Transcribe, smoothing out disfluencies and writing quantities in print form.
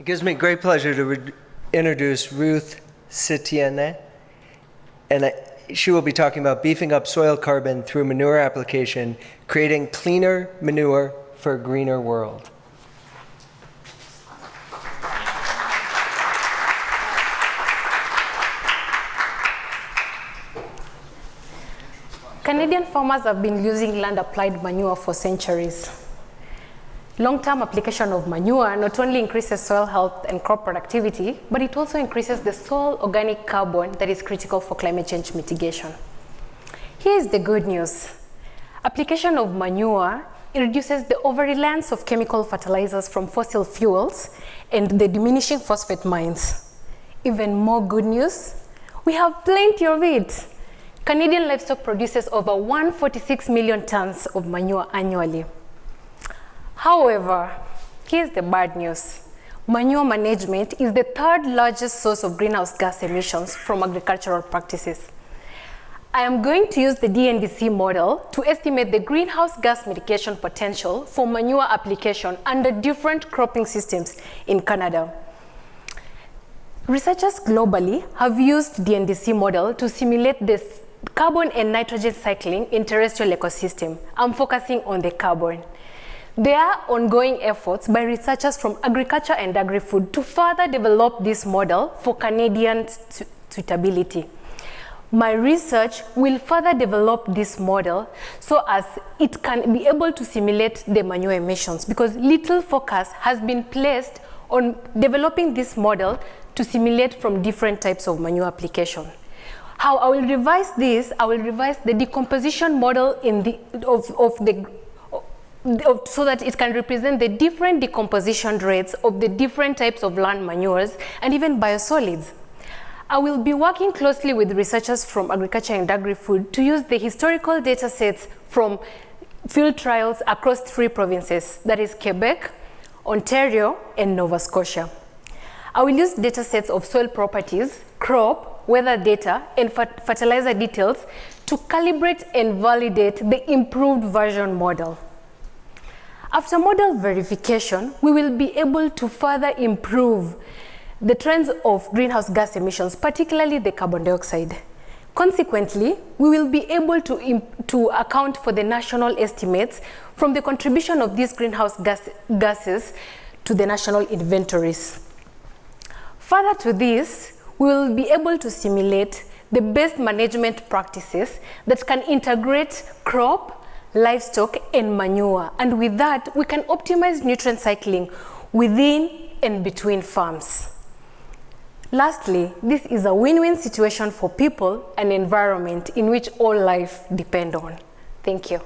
It gives me great pleasure to introduce Ruth Sitienei, and she will be talking about beefing up soil carbon through manure application, creating cleaner manure for a greener world. Canadian farmers have been using land-applied manure for centuries. Long-term application of manure not only increases soil health and crop productivity, but it also increases the soil organic carbon that is critical for climate change mitigation. Here is the good news. Application of manure reduces the over-reliance of chemical fertilizers from fossil fuels and the diminishing phosphate mines. Even more good news, we have plenty of it. Canadian livestock produces over 146 million tons of manure annually. However, here's the bad news. Manure management is the third largest source of greenhouse gas emissions from agricultural practices. I am going to use the DNDC model to estimate the greenhouse gas mitigation potential for manure application under different cropping systems in Canada. Researchers globally have used DNDC model to simulate this carbon and nitrogen cycling in terrestrial ecosystem. I'm focusing on the carbon. There are ongoing efforts by researchers from agriculture and agri-food to further develop this model for Canadian suitability. My research will further develop this model so as it can be able to simulate the manure emissions, because little focus has been placed on developing this model to simulate from different types of manure application. How I will revise this, I will revise the decomposition model so that it can represent the different decomposition rates of the different types of land manures and even biosolids. I will be working closely with researchers from agriculture and agri-food to use the historical data sets from field trials across 3 provinces, that is Quebec, Ontario, and Nova Scotia. I will use data sets of soil properties, crop, weather data, and fertilizer details to calibrate and validate the improved version model. After model verification, we will be able to further improve the trends of greenhouse gas emissions, particularly the carbon dioxide. Consequently, we will be able to account for the national estimates from the contribution of these greenhouse gases to the national inventories. Further to this, we will be able to simulate the best management practices that can integrate crop, livestock, and manure. And with that, we can optimize nutrient cycling within and between farms. Lastly, this is a win-win situation for people and environment in which all life depend on. Thank you.